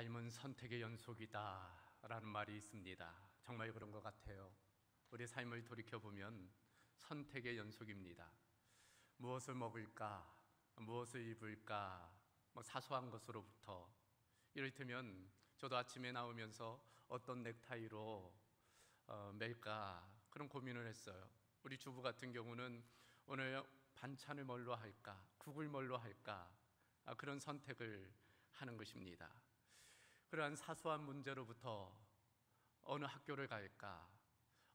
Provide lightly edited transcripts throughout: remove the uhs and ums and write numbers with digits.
삶은 선택의 연속이다 라는 말이 있습니다. 정말 그런 것 같아요. 우리 삶을 돌이켜보면 선택의 연속입니다. 무엇을 먹을까, 무엇을 입을까, 사소한 것으로부터, 이를테면 저도 아침에 나오면서 어떤 넥타이로 맬까 그런 고민을 했어요. 우리 주부 같은 경우는 오늘 반찬을 뭘로 할까, 국을 뭘로 할까, 그런 선택을 하는 것입니다. 그러한 사소한 문제로부터 어느 학교를 갈까,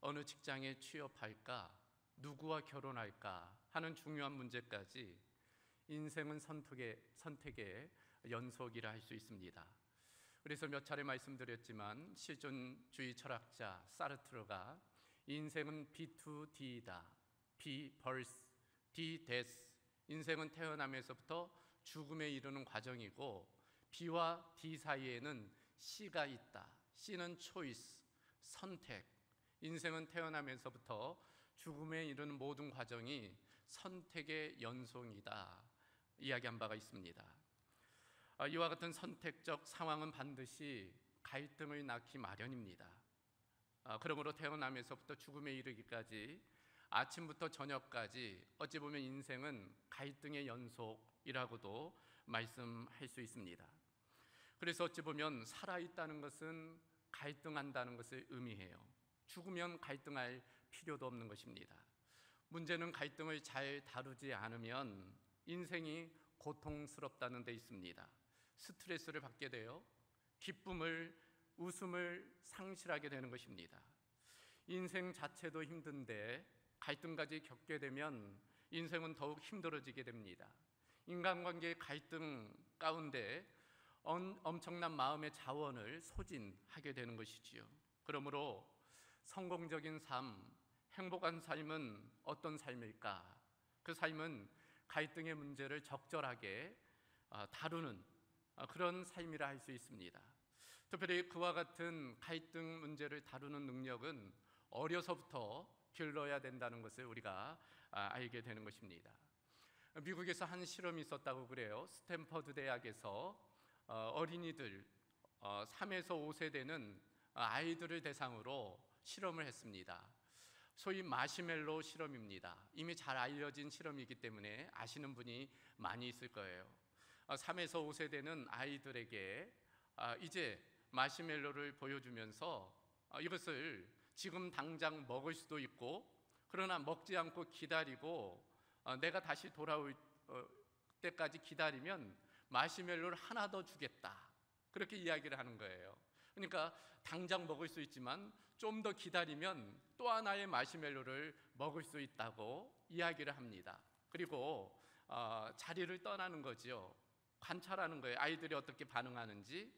어느 직장에 취업할까, 누구와 결혼할까 하는 중요한 문제까지 인생은 선택의 연속이라 할 수 있습니다. 그래서 몇 차례 말씀드렸지만 실존주의 철학자 사르트르가 인생은 B2D이다. B birth, D death. 인생은 태어나면서부터 죽음에 이르는 과정이고 B와 D 사이에는 C가 있다. C는 choice, 선택. 인생은 태어나면서부터 죽음에 이르는 모든 과정이 선택의 연속이다 이야기한 바가 있습니다. 이와 같은 선택적 상황은 반드시 갈등을 낳기 마련입니다. 그러므로 태어나면서부터 죽음에 이르기까지 아침부터 저녁까지 어찌 보면 인생은 갈등의 연속이라고도 말씀할 수 있습니다. 그래서 어찌 보면 살아있다는 것은 갈등한다는 것을 의미해요. 죽으면 갈등할 필요도 없는 것입니다. 문제는 갈등을 잘 다루지 않으면 인생이 고통스럽다는 데 있습니다. 스트레스를 받게 되어 기쁨을, 웃음을 상실하게 되는 것입니다. 인생 자체도 힘든데 갈등까지 겪게 되면 인생은 더욱 힘들어지게 됩니다. 인간관계의 갈등 가운데 엄청난 마음의 자원을 소진하게 되는 것이지요. 그러므로 성공적인 삶, 행복한 삶은 어떤 삶일까? 그 삶은 갈등의 문제를 적절하게 다루는 그런 삶이라 할 수 있습니다. 특별히 그와 같은 갈등 문제를 다루는 능력은 어려서부터 길러야 된다는 것을 우리가 알게 되는 것입니다. 미국에서 한 실험이 있었다고 그래요. 스탠퍼드 대학에서 어린이들 3에서 5세 되는 아이들을 대상으로 실험을 했습니다. 소위 마시멜로 실험입니다. 이미 잘 알려진 실험이기 때문에 아시는 분이 많이 있을 거예요. 3에서 5세 되는 아이들에게 이제 마시멜로를 보여주면서 이것을 지금 당장 먹을 수도 있고, 그러나 먹지 않고 기다리고 내가 다시 돌아올 때까지 기다리면 마시멜로를 하나 더 주겠다, 그렇게 이야기를 하는 거예요. 그러니까 당장 먹을 수 있지만 좀 더 기다리면 또 하나의 마시멜로를 먹을 수 있다고 이야기를 합니다. 그리고 자리를 떠나는 거죠. 관찰하는 거예요. 아이들이 어떻게 반응하는지.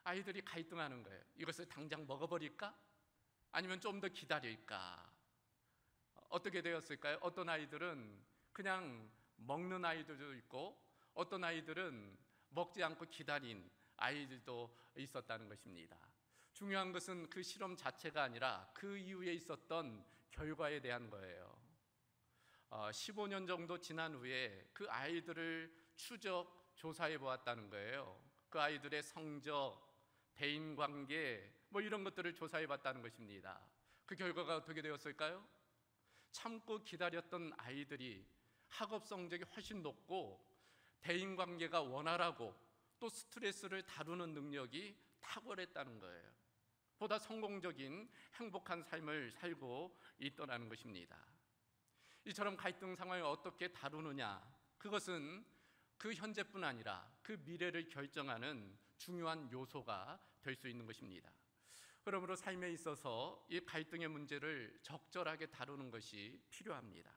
아이들이 갈등하는 거예요. 이것을 당장 먹어버릴까? 아니면 좀 더 기다릴까? 어떻게 되었을까요? 어떤 아이들은 그냥 먹는 아이들도 있고, 어떤 아이들은 먹지 않고 기다린 아이들도 있었다는 것입니다. 중요한 것은 그 실험 자체가 아니라 그 이후에 있었던 결과에 대한 거예요. 15년 정도 지난 후에 그 아이들을 추적 조사해 보았다는 거예요. 그 아이들의 성적, 대인관계 이런 것들을 조사해 봤다는 것입니다. 그 결과가 어떻게 되었을까요? 참고 기다렸던 아이들이 학업 성적이 훨씬 높고 대인관계가 원활하고 또 스트레스를 다루는 능력이 탁월했다는 거예요. 보다 성공적인 행복한 삶을 살고 있더라는 것입니다. 이처럼 갈등 상황을 어떻게 다루느냐, 그것은 그 현재뿐 아니라 그 미래를 결정하는 중요한 요소가 될 수 있는 것입니다. 그러므로 삶에 있어서 이 갈등의 문제를 적절하게 다루는 것이 필요합니다.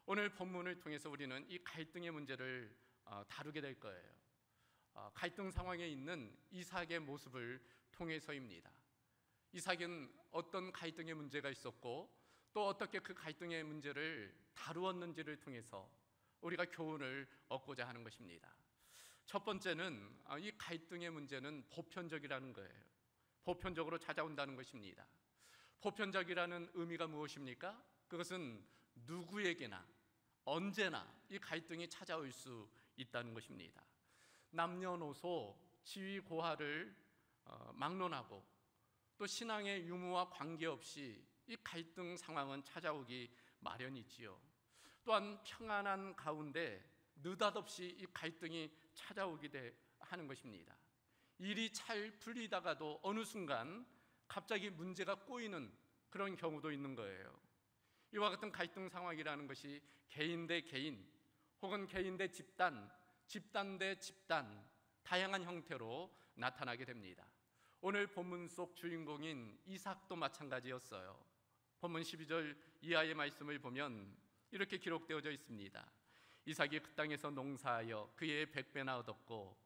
오늘 본문을 통해서 우리는 이 갈등의 문제를 다루게 될 거예요. 갈등 상황에 있는 이삭의 모습을 통해서입니다. 이삭은 어떤 갈등의 문제가 있었고 또 어떻게 그 갈등의 문제를 다루었는지를 통해서 우리가 교훈을 얻고자 하는 것입니다. 첫 번째는 이 갈등의 문제는 보편적이라는 거예요. 보편적으로 찾아온다는 것입니다. 보편적이라는 의미가 무엇입니까? 그것은 누구에게나 언제나 이 갈등이 찾아올 수 있다는 것입니다. 남녀노소 지위 고하를 막론하고 또 신앙의 유무와 관계없이 이 갈등 상황은 찾아오기 마련이지요. 또한 평안한 가운데 느닷없이 이 갈등이 찾아오게 하는 것입니다. 일이 잘 풀리다가도 어느 순간 갑자기 문제가 꼬이는 그런 경우도 있는 거예요. 이와 같은 갈등 상황이라는 것이 개인 대 개인 혹은 개인 대 집단, 집단 대 집단, 다양한 형태로 나타나게 됩니다. 오늘 본문 속 주인공인 이삭도 마찬가지였어요. 본문 12절 이하의 말씀을 보면 이렇게 기록되어져 있습니다. 이삭이 그 땅에서 농사하여 그의 100배나 얻었고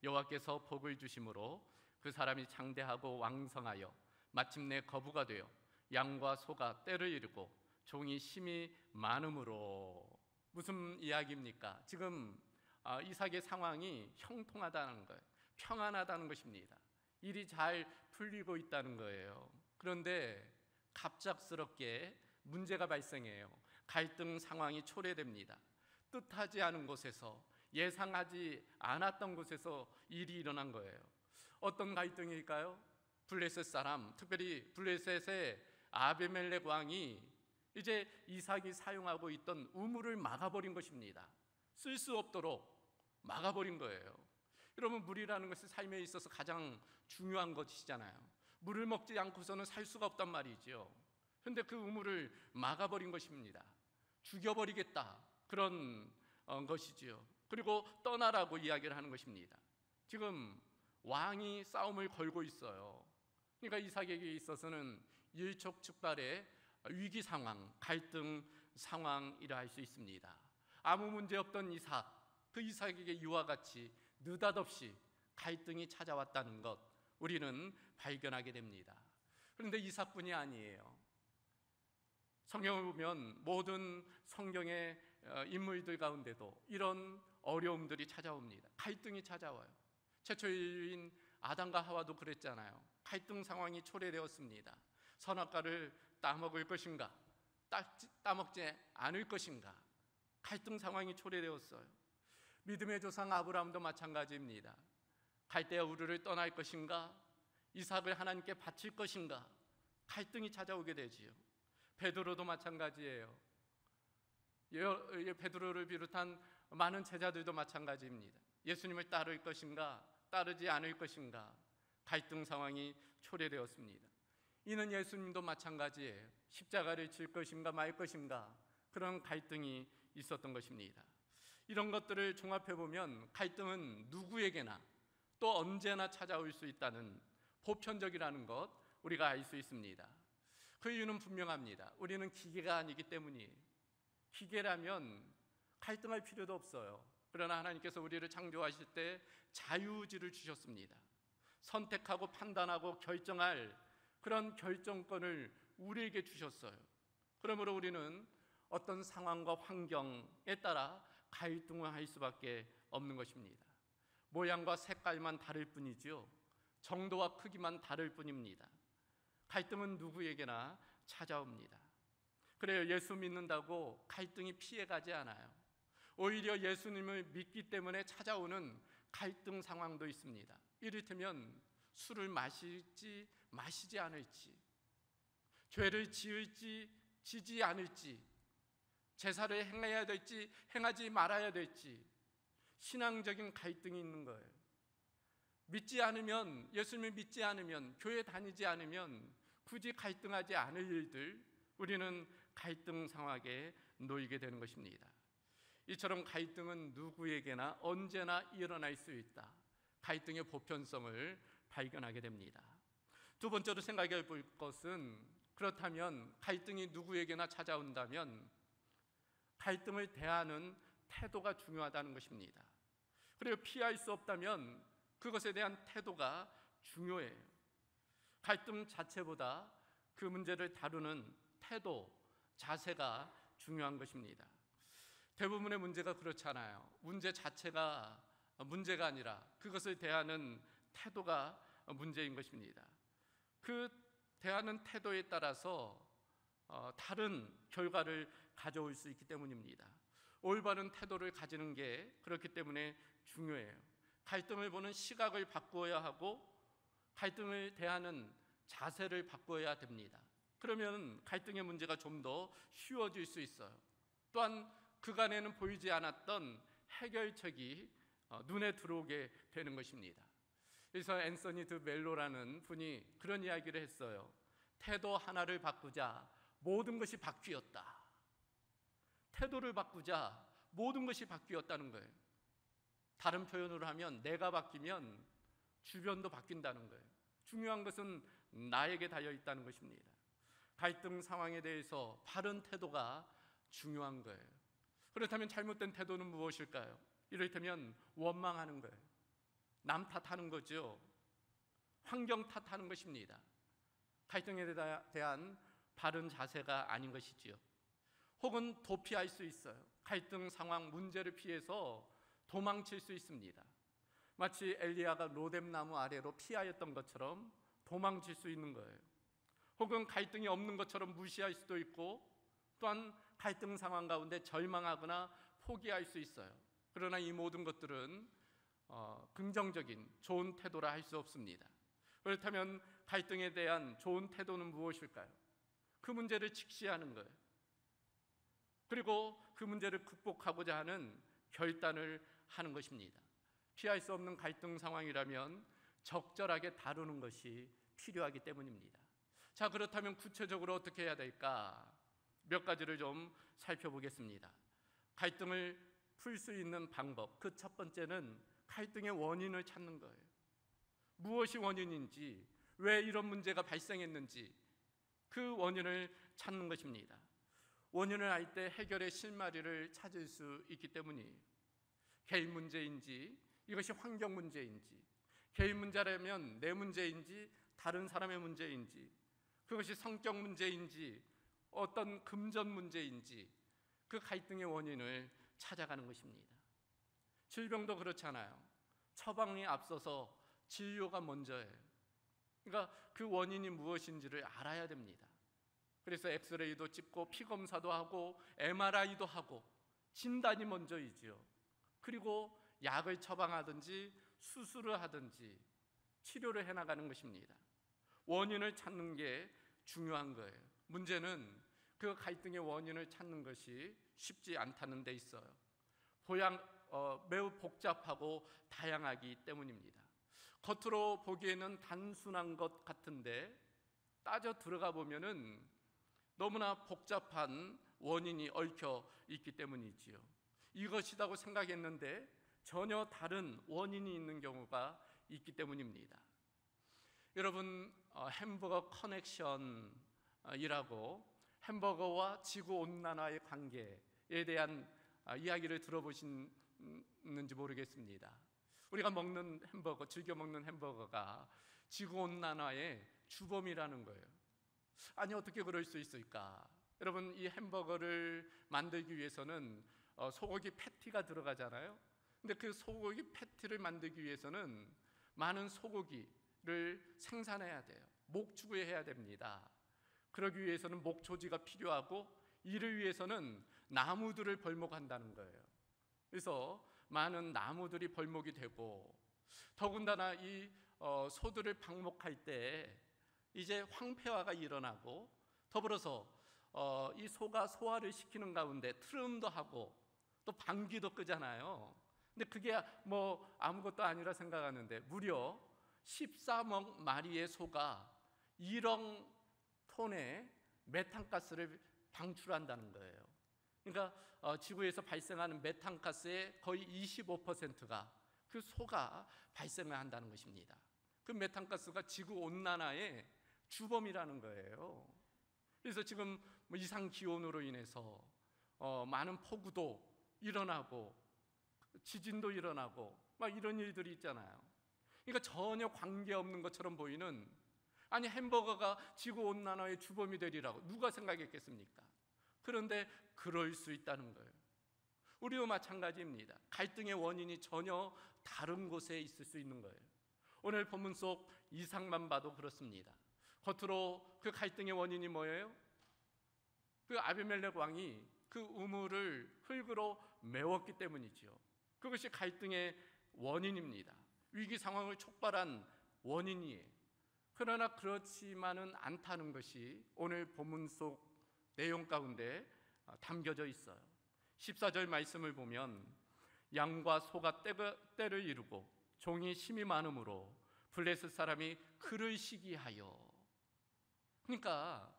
여호와께서 복을 주심으로 그 사람이 장대하고 왕성하여 마침내 거부가 되어 양과 소가 떼를 이루고 종이 심히 많음으로. 무슨 이야기입니까? 지금 이삭의 상황이 형통하다는 거예요. 평안하다는 것입니다. 일이 잘 풀리고 있다는 거예요. 그런데 갑작스럽게 문제가 발생해요. 갈등 상황이 초래됩니다. 뜻하지 않은 곳에서, 예상하지 않았던 곳에서 일이 일어난 거예요. 어떤 갈등일까요? 블레셋 사람, 특별히 블레셋의 아비멜렉 왕이 이제 이삭이 사용하고 있던 우물을 막아버린 것입니다. 쓸 수 없도록 막아버린 거예요. 여러분, 물이라는 것이 삶에 있어서 가장 중요한 것이잖아요. 물을 먹지 않고서는 살 수가 없단 말이죠. 그런데 그 우물을 막아버린 것입니다. 죽여버리겠다, 그런 것이지요. 그리고 떠나라고 이야기를 하는 것입니다. 지금 왕이 싸움을 걸고 있어요. 그러니까 이삭에게 있어서는 일촉즉발의 위기 상황, 갈등 상황이라 할 수 있습니다. 아무 문제 없던 이삭, 그 이삭에게 이와 같이 느닷없이 갈등이 찾아왔다는 것, 우리는 발견하게 됩니다. 그런데 이삭뿐이 아니에요. 성경을 보면 모든 성경의 인물들 가운데도 이런 어려움들이 찾아옵니다. 갈등이 찾아와요. 최초의 인류인 아담과 하와도 그랬잖아요. 갈등 상황이 초래되었습니다. 선악과를 따먹을 것인가, 따먹지 않을 것인가, 갈등 상황이 초래되었어요. 믿음의 조상 아브라함도 마찬가지입니다. 갈대아 우르를 떠날 것인가, 이삭을 하나님께 바칠 것인가, 갈등이 찾아오게 되지요. 베드로도 마찬가지예요. 베드로를 비롯한 많은 제자들도 마찬가지입니다. 예수님을 따를 것인가, 따르지 않을 것인가, 갈등 상황이 초래되었습니다. 이는 예수님도 마찬가지예요. 십자가를 질 것인가 말 것인가, 그런 갈등이 있었던 것입니다. 이런 것들을 종합해보면 갈등은 누구에게나 또 언제나 찾아올 수 있다는 보편적이라는 것, 우리가 알 수 있습니다. 그 이유는 분명합니다. 우리는 기계가 아니기 때문이에요. 기계라면 갈등할 필요도 없어요. 그러나 하나님께서 우리를 창조하실 때 자유의지를 주셨습니다. 선택하고 판단하고 결정할 그런 결정권을 우리에게 주셨어요. 그러므로 우리는 어떤 상황과 환경에 따라 갈등을 할 수밖에 없는 것입니다. 모양과 색깔만 다를 뿐이죠. 정도와 크기만 다를 뿐입니다. 갈등은 누구에게나 찾아옵니다. 그래요, 예수 믿는다고 갈등이 피해가지 않아요. 오히려 예수님을 믿기 때문에 찾아오는 갈등 상황도 있습니다. 이를테면 술을 마실지 마시지 않을지, 죄를 지을지 지지 않을지, 제사를 행해야 될지 행하지 말아야 될지, 신앙적인 갈등이 있는 거예요. 믿지 않으면, 예수님을 믿지 않으면, 교회 다니지 않으면 굳이 갈등하지 않을 일들, 우리는 갈등 상황에 놓이게 되는 것입니다. 이처럼 갈등은 누구에게나 언제나 일어날 수 있다. 갈등의 보편성을 발견하게 됩니다. 두 번째로 생각해 볼 것은, 그렇다면 갈등이 누구에게나 찾아온다면 갈등을 대하는 태도가 중요하다는 것입니다. 그리고 피할 수 없다면 그것에 대한 태도가 중요해요. 갈등 자체보다 그 문제를 다루는 태도, 자세가 중요한 것입니다. 대부분의 문제가 그렇잖아요. 문제 자체가 문제가 아니라 그것을 대하는 태도가 문제인 것입니다. 그 대하는 태도에 따라서 다른 결과를 가져올 수 있기 때문입니다. 올바른 태도를 가지는 게 그렇기 때문에 중요해요. 갈등을 보는 시각을 바꾸어야 하고 갈등을 대하는 자세를 바꾸어야 됩니다. 그러면 갈등의 문제가 좀 더 쉬워질 수 있어요. 또한 그간에는 보이지 않았던 해결책이 눈에 들어오게 되는 것입니다. 그래서 앤서니 드 멜로라는 분이 그런 이야기를 했어요. 태도 하나를 바꾸자 모든 것이 바뀌었다. 태도를 바꾸자 모든 것이 바뀌었다는 거예요. 다른 표현으로 하면 내가 바뀌면 주변도 바뀐다는 거예요. 중요한 것은 나에게 달려 있다는 것입니다. 갈등 상황에 대해서 바른 태도가 중요한 거예요. 그렇다면 잘못된 태도는 무엇일까요? 이를테면 원망하는 거예요. 남 탓하는 거죠. 환경 탓하는 것입니다. 갈등에 대한 바른 자세가 아닌 것이지요. 혹은 도피할 수 있어요. 갈등 상황 문제를 피해서 도망칠 수 있습니다. 마치 엘리야가 로뎀나무 아래로 피하였던 것처럼 도망칠 수 있는 거예요. 혹은 갈등이 없는 것처럼 무시할 수도 있고 또한 갈등 상황 가운데 절망하거나 포기할 수 있어요. 그러나 이 모든 것들은 긍정적인 좋은 태도라 할 수 없습니다. 그렇다면 갈등에 대한 좋은 태도는 무엇일까요? 그 문제를 직시하는 거예요. 그리고 그 문제를 극복하고자 하는 결단을 하는 것입니다. 피할 수 없는 갈등 상황이라면 적절하게 다루는 것이 필요하기 때문입니다. 자, 그렇다면 구체적으로 어떻게 해야 될까? 몇 가지를 좀 살펴보겠습니다. 갈등을 풀 수 있는 방법, 그 첫 번째는 갈등의 원인을 찾는 거예요. 무엇이 원인인지, 왜 이런 문제가 발생했는지 그 원인을 찾는 것입니다. 원인을 알 때 해결의 실마리를 찾을 수 있기 때문이에요. 개인 문제인지 이것이 환경 문제인지, 개인 문제라면 내 문제인지 다른 사람의 문제인지, 그것이 성격 문제인지 어떤 금전 문제인지 그 갈등의 원인을 찾아가는 것입니다. 질병도 그렇잖아요. 처방이 앞서서 진료가 먼저예요. 그러니까 그 원인이 무엇인지를 알아야 됩니다. 그래서 엑스레이도 찍고 피검사도 하고 MRI도 하고 진단이 먼저이지요. 그리고 약을 처방하든지 수술을 하든지 치료를 해나가는 것입니다. 원인을 찾는 게 중요한 거예요. 문제는 그 갈등의 원인을 찾는 것이 쉽지 않다는 데 있어요. 매우 복잡하고 다양하기 때문입니다. 겉으로 보기에는 단순한 것 같은데 따져 들어가 보면은 너무나 복잡한 원인이 얽혀 있기 때문이지요. 이것이라고 생각했는데 전혀 다른 원인이 있는 경우가 있기 때문입니다. 여러분, 햄버거 커넥션이라고 햄버거와 지구온난화의 관계에 대한 이야기를 들어보셨는지 모르겠습니다. 우리가 먹는 햄버거, 즐겨 먹는 햄버거가 지구온난화의 주범이라는 거예요. 아니, 어떻게 그럴 수 있을까? 여러분, 이 햄버거를 만들기 위해서는 소고기 패티가 들어가잖아요. 근데 그 소고기 패티를 만들기 위해서는 많은 소고기를 생산해야 돼요. 목축해야 됩니다. 그러기 위해서는 목초지가 필요하고 이를 위해서는 나무들을 벌목한다는 거예요. 그래서 많은 나무들이 벌목이 되고 더군다나 이 소들을 방목할 때 이제 황폐화가 일어나고 더불어서 이 소가 소화를 시키는 가운데 트름도 하고 또 방귀도 끄잖아요. 근데 그게 뭐 아무것도 아니라 생각하는데 무려 14억 마리의 소가 1억 톤의 메탄가스를 방출한다는 거예요. 그러니까 지구에서 발생하는 메탄가스의 거의 25%가 그 소가 발생을 한다는 것입니다. 그 메탄가스가 지구온난화의 주범이라는 거예요. 그래서 지금 이상기온으로 인해서 많은 폭우도 일어나고 지진도 일어나고 막 이런 일들이 있잖아요. 그러니까 전혀 관계없는 것처럼 보이는, 아니 햄버거가 지구온난화의 주범이 되리라고 누가 생각했겠습니까? 그런데 그럴 수 있다는 거예요. 우리도 마찬가지입니다. 갈등의 원인이 전혀 다른 곳에 있을 수 있는 거예요. 오늘 본문 속 이삭만 봐도 그렇습니다. 겉으로 그 갈등의 원인이 뭐예요? 그 아비멜렉 왕이 그 우물을 흙으로 메웠기 때문이지요. 그것이 갈등의 원인입니다. 위기 상황을 촉발한 원인이에요. 그러나 그렇지만은 않다는 것이 오늘 본문 속 내용 가운데 담겨져 있어요. 14절 말씀을 보면 양과 소가 때를 이루고 종이 심이 많음으로 블레셋 사람이 그를 시기하여. 그러니까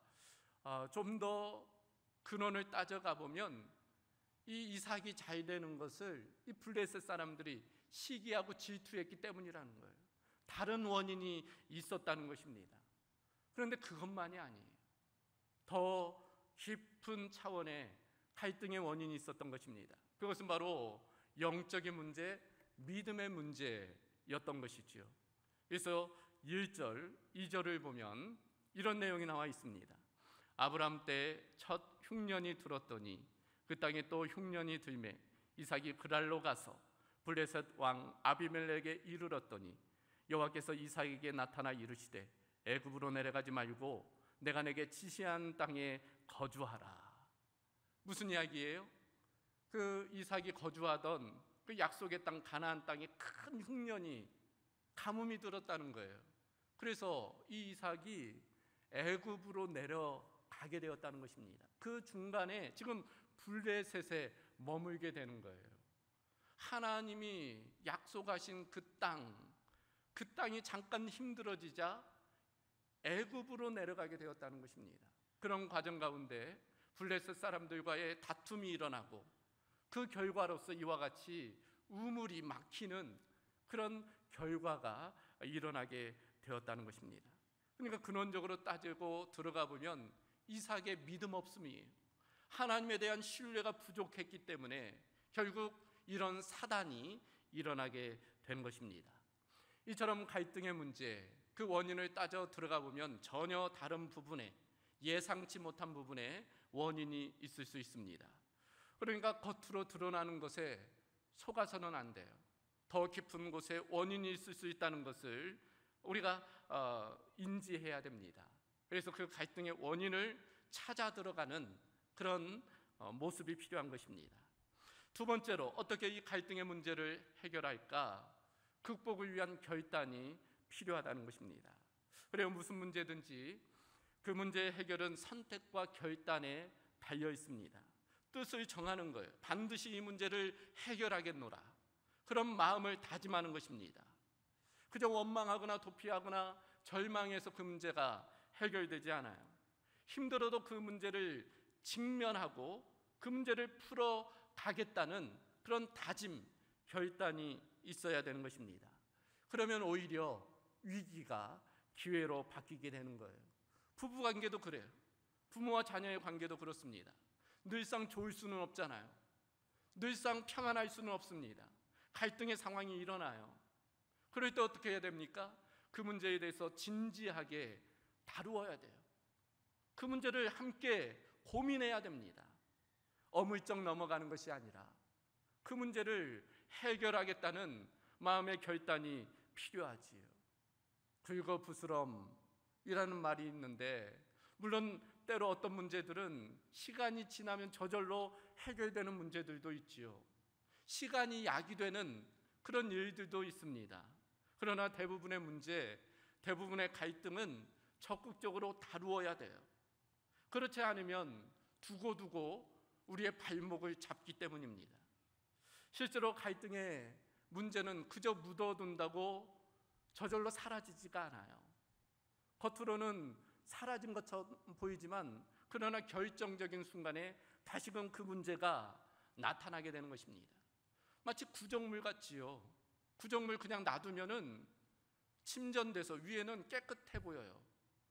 좀 더 근원을 따져가 보면 이 이삭이 잘 되는 것을 이 블레셋 사람들이 시기하고 질투했기 때문이라는 거예요. 다른 원인이 있었다는 것입니다. 그런데 그것만이 아니에요. 더 깊은 차원의 갈등의 원인이 있었던 것입니다. 그것은 바로 영적인 문제, 믿음의 문제였던 것이지요. 그래서 1절, 2절을 보면 이런 내용이 나와 있습니다. 아브람 때 첫 흉년이 들었더니 그 땅에 또 흉년이 들매 이삭이 그랄로 가서 블레셋 왕 아비멜렉에 이르렀더니 여호와께서 이삭에게 나타나 이르시되 애굽으로 내려가지 말고 내가 내게 지시한 땅에 거주하라. 무슨 이야기예요? 그 이삭이 거주하던 그 약속의 땅 가나안 땅에 큰 흉년이 가뭄이 들었다는 거예요. 그래서 이 이삭이 애굽으로 내려가게 되었다는 것입니다. 그 중간에 지금 블레셋에 머물게 되는 거예요. 하나님이 약속하신 그 땅이 잠깐 힘들어지자 애굽으로 내려가게 되었다는 것입니다. 그런 과정 가운데 블레셋 사람들과의 다툼이 일어나고 그 결과로서 이와 같이 우물이 막히는 그런 결과가 일어나게 되었다는 것입니다. 그러니까 근원적으로 따지고 들어가 보면 이삭의 믿음 없음이에요. 하나님에 대한 신뢰가 부족했기 때문에 결국 이런 사단이 일어나게 된 것입니다. 이처럼 갈등의 문제, 그 원인을 따져 들어가 보면 전혀 다른 부분에, 예상치 못한 부분에 원인이 있을 수 있습니다. 그러니까 겉으로 드러나는 것에 속아서는 안 돼요. 더 깊은 곳에 원인이 있을 수 있다는 것을 우리가 인지해야 됩니다. 그래서 그 갈등의 원인을 찾아 들어가는 그런 모습이 필요한 것입니다. 두 번째로 어떻게 이 갈등의 문제를 해결할까? 극복을 위한 결단이 필요하다는 것입니다. 그래요, 무슨 문제든지 그 문제의 해결은 선택과 결단에 달려 있습니다. 뜻을 정하는 거예요. 반드시 이 문제를 해결하겠노라, 그런 마음을 다짐하는 것입니다. 그저 원망하거나 도피하거나 절망해서 그 문제가 해결되지 않아요. 힘들어도 그 문제를 직면하고 그 문제를 풀어가겠다는 그런 다짐, 결단이 있어야 되는 것입니다. 그러면 오히려 위기가 기회로 바뀌게 되는 거예요. 부부관계도 그래요. 부모와 자녀의 관계도 그렇습니다. 늘상 좋을 수는 없잖아요. 늘상 평안할 수는 없습니다. 갈등의 상황이 일어나요. 그럴 때 어떻게 해야 됩니까? 그 문제에 대해서 진지하게 다루어야 돼요. 그 문제를 함께 고민해야 됩니다. 어물쩍 넘어가는 것이 아니라 그 문제를 해결하겠다는 마음의 결단이 필요하지요. 긁어부스럼이라는 말이 있는데, 물론 때로 어떤 문제들은 시간이 지나면 저절로 해결되는 문제들도 있지요. 시간이 약이 되는 그런 일들도 있습니다. 그러나 대부분의 문제, 대부분의 갈등은 적극적으로 다루어야 돼요. 그렇지 않으면 두고두고 우리의 발목을 잡기 때문입니다. 실제로 갈등의 문제는 그저 묻어둔다고 저절로 사라지지가 않아요. 겉으로는 사라진 것처럼 보이지만 그러나 결정적인 순간에 다시금 그 문제가 나타나게 되는 것입니다. 마치 구정물 같지요. 구정물 그냥 놔두면은 침전돼서 위에는 깨끗해 보여요.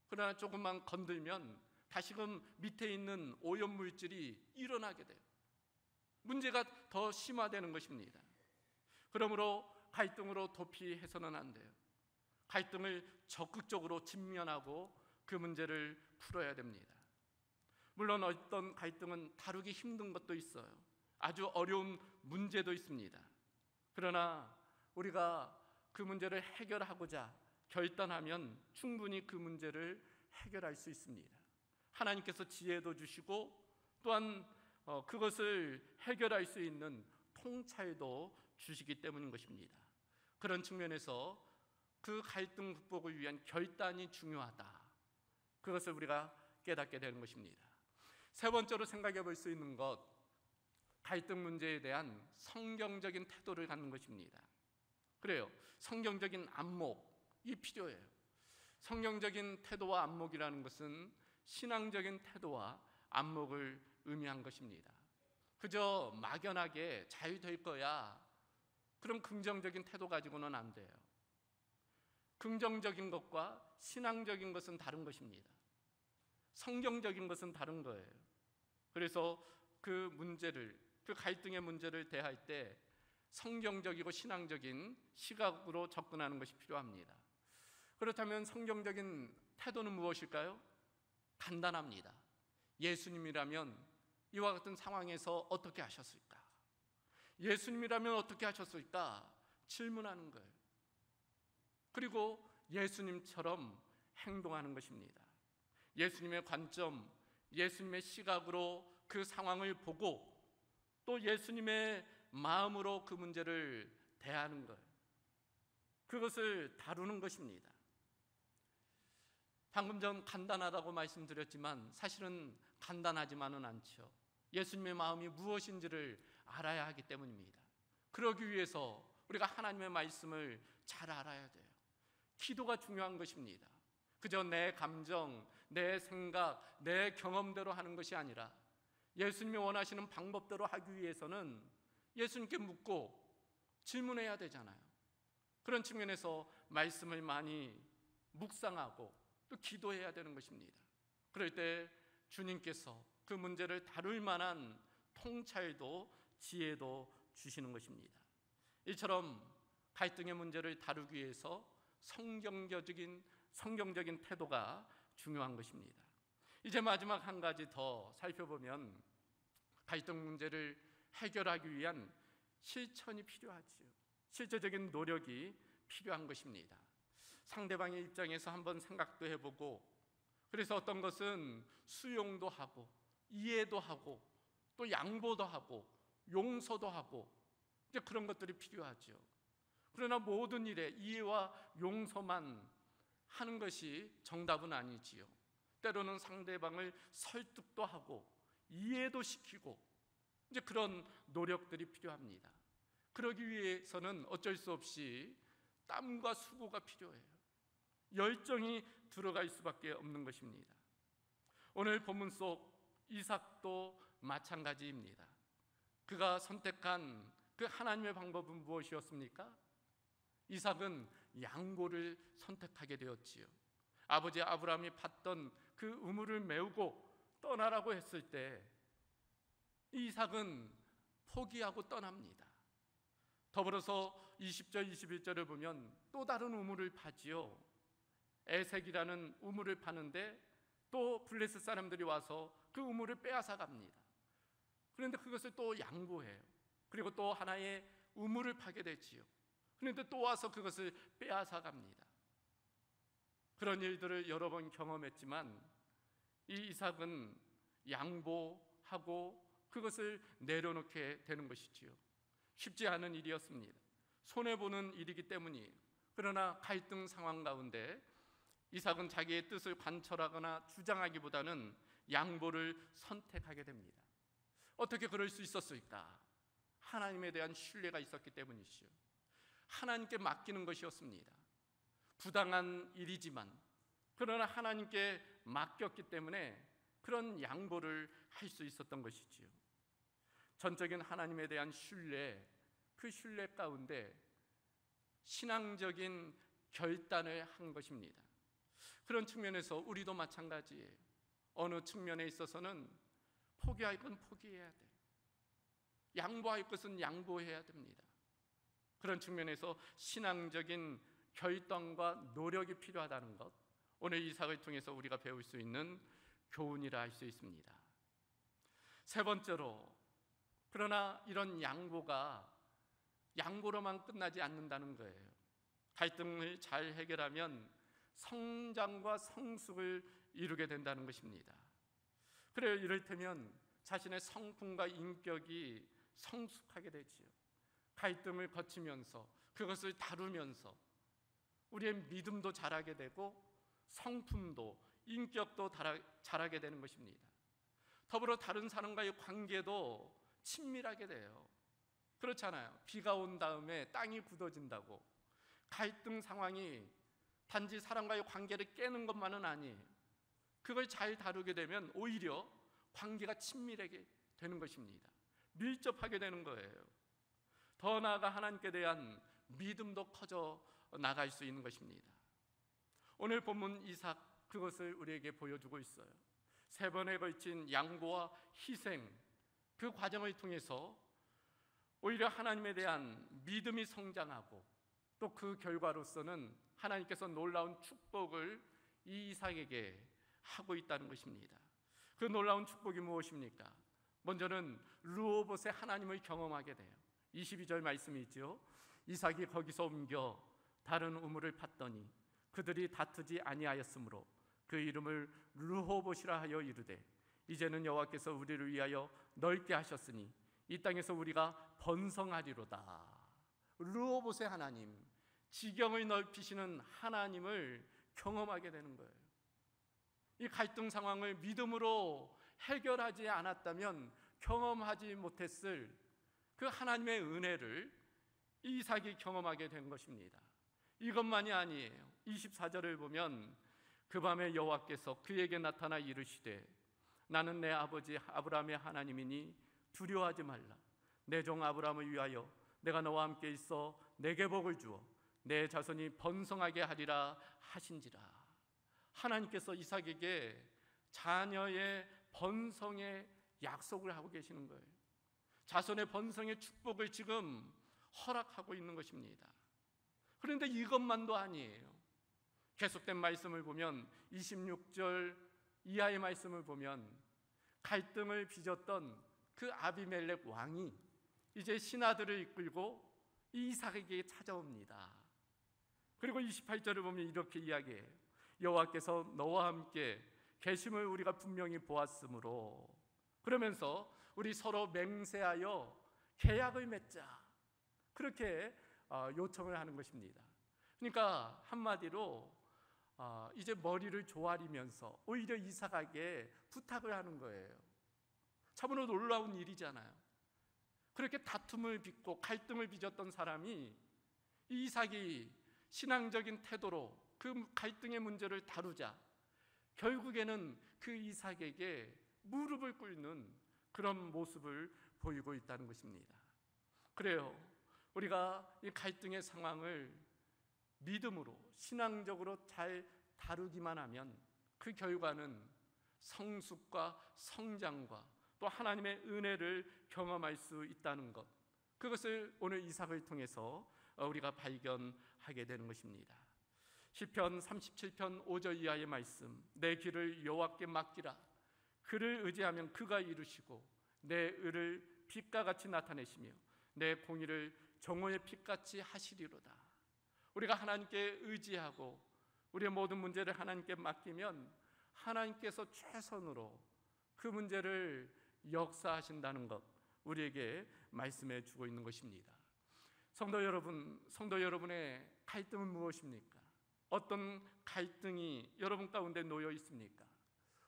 그러나 조금만 건들면 다시금 밑에 있는 오염물질이 일어나게 돼요. 문제가 더 심화되는 것입니다. 그러므로 갈등으로 도피해서는 안 돼요. 갈등을 적극적으로 직면하고 그 문제를 풀어야 됩니다. 물론 어떤 갈등은 다루기 힘든 것도 있어요. 아주 어려운 문제도 있습니다. 그러나 우리가 그 문제를 해결하고자 결단하면 충분히 그 문제를 해결할 수 있습니다. 하나님께서 지혜도 주시고 또한 그것을 해결할 수 있는 통찰도 주시기 때문인 것입니다. 그런 측면에서 그 갈등 극복을 위한 결단이 중요하다. 그것을 우리가 깨닫게 되는 것입니다. 세 번째로 생각해 볼 수 있는 것, 갈등 문제에 대한 성경적인 태도를 갖는 것입니다. 그래요. 성경적인 안목이 필요해요. 성경적인 태도와 안목이라는 것은 신앙적인 태도와 안목을 의미한 것입니다. 그저 막연하게 잘 될 거야, 그런 긍정적인 태도 가지고는 안 돼요. 긍정적인 것과 신앙적인 것은 다른 것입니다. 성경적인 것은 다른 거예요. 그래서 그 갈등의 문제를 대할 때 성경적이고 신앙적인 시각으로 접근하는 것이 필요합니다. 그렇다면 성경적인 태도는 무엇일까요? 간단합니다. 예수님이라면 이와 같은 상황에서 어떻게 하셨을까? 예수님이라면 어떻게 하셨을까? 질문하는 거예요. 그리고 예수님처럼 행동하는 것입니다. 예수님의 관점, 예수님의 시각으로 그 상황을 보고 또 예수님의 마음으로 그 문제를 대하는 거예요. 그것을 다루는 것입니다. 방금 전 간단하다고 말씀드렸지만 사실은 간단하지만은 않죠. 예수님의 마음이 무엇인지를 알아야 하기 때문입니다. 그러기 위해서 우리가 하나님의 말씀을 잘 알아야 돼요. 기도가 중요한 것입니다. 그저 내 감정, 내 생각, 내 경험대로 하는 것이 아니라 예수님이 원하시는 방법대로 하기 위해서는 예수님께 묻고 질문해야 되잖아요. 그런 측면에서 말씀을 많이 묵상하고 또 기도해야 되는 것입니다. 그럴 때 주님께서 그 문제를 다룰 만한 통찰도 지혜도 주시는 것입니다. 이처럼 갈등의 문제를 다루기 위해서 성경적인 태도가 중요한 것입니다. 이제 마지막 한 가지 더 살펴보면 갈등 문제를 해결하기 위한 실천이 필요하지요. 실제적인 노력이 필요한 것입니다. 상대방의 입장에서 한번 생각도 해보고, 그래서 어떤 것은 수용도 하고 이해도 하고 또 양보도 하고 용서도 하고 이제 그런 것들이 필요하죠. 그러나 모든 일에 이해와 용서만 하는 것이 정답은 아니지요. 때로는 상대방을 설득도 하고 이해도 시키고 이제 그런 노력들이 필요합니다. 그러기 위해서는 어쩔 수 없이 땀과 수고가 필요해요. 열정이 들어갈 수밖에 없는 것입니다. 오늘 본문 속 이삭도 마찬가지입니다. 그가 선택한 그 하나님의 방법은 무엇이었습니까? 이삭은 양보를 선택하게 되었지요. 아버지 아브라함이 받던 그 우물을 메우고 떠나라고 했을 때 이삭은 포기하고 떠납니다. 더불어서 20절 21절을 보면 또 다른 우물을 파지요. 에색이라는 우물을 파는데 또 블레셋 사람들이 와서 그 우물을 빼앗아 갑니다. 그런데 그것을 또 양보해요. 그리고 또 하나의 우물을 파게 되지요. 그런데 또 와서 그것을 빼앗아 갑니다. 그런 일들을 여러 번 경험했지만 이 이삭은 양보하고 그것을 내려놓게 되는 것이지요. 쉽지 않은 일이었습니다. 손해보는 일이기 때문이에요. 그러나 갈등 상황 가운데 이삭은 자기의 뜻을 관철하거나 주장하기보다는 양보를 선택하게 됩니다. 어떻게 그럴 수 있었을까? 하나님에 대한 신뢰가 있었기 때문이지요. 하나님께 맡기는 것이었습니다. 부당한 일이지만 그러나 하나님께 맡겼기 때문에 그런 양보를 할 수 있었던 것이지요. 전적인 하나님에 대한 신뢰, 그 신뢰 가운데 신앙적인 결단을 한 것입니다. 그런 측면에서 우리도 마찬가지예요. 어느 측면에 있어서는 포기할 건 포기해야 돼. 양보할 것은 양보해야 됩니다. 그런 측면에서 신앙적인 결단과 노력이 필요하다는 것, 오늘 이삭을 통해서 우리가 배울 수 있는 교훈이라 할 수 있습니다. 세 번째로, 그러나 이런 양보로만 끝나지 않는다는 거예요. 갈등을 잘 해결하면 성장과 성숙을 이루게 된다는 것입니다. 그래요. 이를테면 자신의 성품과 인격이 성숙하게 되지요. 갈등을 거치면서 그것을 다루면서 우리의 믿음도 자라게 되고 성품도 인격도 자라게 되는 것입니다. 더불어 다른 사람과의 관계도 친밀하게 돼요. 그렇잖아요. 비가 온 다음에 땅이 굳어진다고 갈등 상황이 단지 사람과의 관계를 깨는 것만은 아니에요. 그걸 잘 다루게 되면 오히려 관계가 친밀하게 되는 것입니다. 밀접하게 되는 거예요. 더 나아가 하나님께 대한 믿음도 커져 나갈 수 있는 것입니다. 오늘 본문 이삭 그것을 우리에게 보여주고 있어요. 3번에 걸친 양보와 희생, 그 과정을 통해서 오히려 하나님에 대한 믿음이 성장하고 또 그 결과로서는 하나님께서 놀라운 축복을 이 이삭에게 하고 있다는 것입니다. 그 놀라운 축복이 무엇입니까? 먼저는 르호봇의 하나님을 경험하게 돼요. 22절 말씀이 있죠. 이삭이 거기서 옮겨 다른 우물을 팠더니 그들이 다투지 아니하였으므로 그 이름을 르호봇이라 하여 이르되 이제는 여호와께서 우리를 위하여 넓게 하셨으니 이 땅에서 우리가 번성하리로다. 르호봇의 하나님, 지경을 넓히시는 하나님을 경험하게 되는 거예요. 이 갈등 상황을 믿음으로 해결하지 않았다면 경험하지 못했을 그 하나님의 은혜를 이삭이 경험하게 된 것입니다. 이것만이 아니에요. 24절을 보면 그 밤에 여호와께서 그에게 나타나 이르시되 나는 내 아버지 아브라함의 하나님이니 두려워하지 말라. 내 종 아브라함을 위하여 내가 너와 함께 있어 내게 복을 주어 내 자손이 번성하게 하리라 하신지라. 하나님께서 이삭에게 자녀의 번성의 약속을 하고 계시는 거예요. 자손의 번성의 축복을 지금 허락하고 있는 것입니다. 그런데 이것만도 아니에요. 계속된 말씀을 보면 26절 이하의 말씀을 보면 갈등을 빚었던 그 아비멜렉 왕이 이제 신하들을 이끌고 이삭에게 찾아옵니다. 그리고 28절을 보면 이렇게 이야기해요. 여호와께서 너와 함께 계심을 우리가 분명히 보았으므로, 그러면서 우리 서로 맹세하여 계약을 맺자, 그렇게 요청을 하는 것입니다. 그러니까 한마디로 이제 머리를 조아리면서 오히려 이삭에게 부탁을 하는 거예요. 참으로 놀라운 일이잖아요. 그렇게 다툼을 빚고 갈등을 빚었던 사람이 이삭이 신앙적인 태도로 그 갈등의 문제를 다루자 결국에는 그 이삭에게 무릎을 꿇는 그런 모습을 보이고 있다는 것입니다. 그래요. 우리가 이 갈등의 상황을 믿음으로 신앙적으로 잘 다루기만 하면 그 결과는 성숙과 성장과 또 하나님의 은혜를 경험할 수 있다는 것, 그것을 오늘 이삭을 통해서 우리가 발견하게 되는 것입니다. 시편 37편 5절 이하의 말씀, 내 길을 여호와께 맡기라. 그를 의지하면 그가 이루시고 내 의를 빛과 같이 나타내시며 내 공의를 정오의 빛같이 하시리로다. 우리가 하나님께 의지하고 우리의 모든 문제를 하나님께 맡기면 하나님께서 최선으로 그 문제를 역사하신다는 것, 우리에게 말씀해 주고 있는 것입니다. 성도 여러분, 성도 여러분의 갈등은 무엇입니까? 어떤 갈등이 여러분 가운데 놓여 있습니까?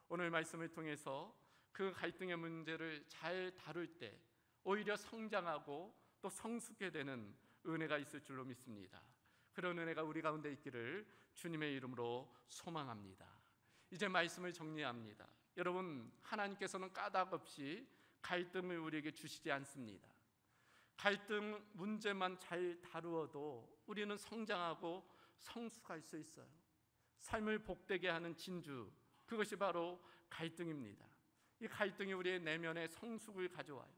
오늘 말씀을 통해서 그 갈등의 문제를 잘 다룰 때 오히려 성장하고 또 성숙해 되는 은혜가 있을 줄로 믿습니다. 그런 은혜가 우리 가운데 있기를 주님의 이름으로 소망합니다. 이제 말씀을 정리합니다. 여러분, 하나님께서는 까닭 없이 갈등을 우리에게 주시지 않습니다. 갈등 문제만 잘 다루어도 우리는 성장하고 성숙할 수 있어요. 삶을 복되게 하는 진주, 그것이 바로 갈등입니다. 이 갈등이 우리의 내면에 성숙을 가져와요.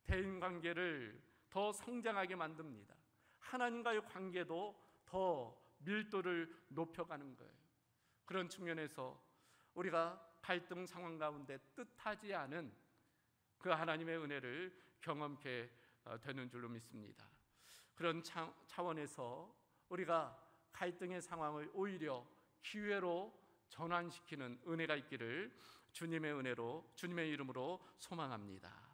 대인관계를 더 성장하게 만듭니다. 하나님과의 관계도 더 밀도를 높여가는 거예요. 그런 측면에서 우리가 갈등 상황 가운데 뜻하지 않은 그 하나님의 은혜를 경험케 되는 줄로 믿습니다. 그런 차원에서 우리가 갈등의 상황을 오히려 기회로 전환시키는 은혜가 있기를 주님의 은혜로, 주님의 이름으로 소망합니다.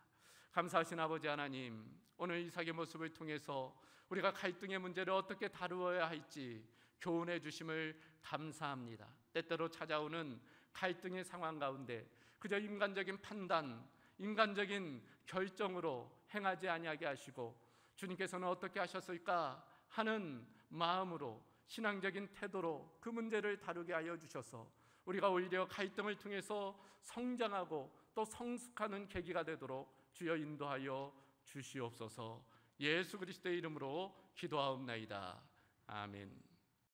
감사하신 아버지 하나님, 오늘 이삭의 모습을 통해서 우리가 갈등의 문제를 어떻게 다루어야 할지 교훈해 주심을 감사합니다. 때때로 찾아오는 갈등의 상황 가운데 그저 인간적인 판단, 인간적인 결정으로 행하지 아니하게 하시고 주님께서는 어떻게 하셨을까 하는 마음으로, 신앙적인 태도로 그 문제를 다루게 하여 주셔서 우리가 오히려 갈등을 통해서 성장하고 또 성숙하는 계기가 되도록 주여 인도하여 주시옵소서. 예수 그리스도의 이름으로 기도하옵나이다. 아멘.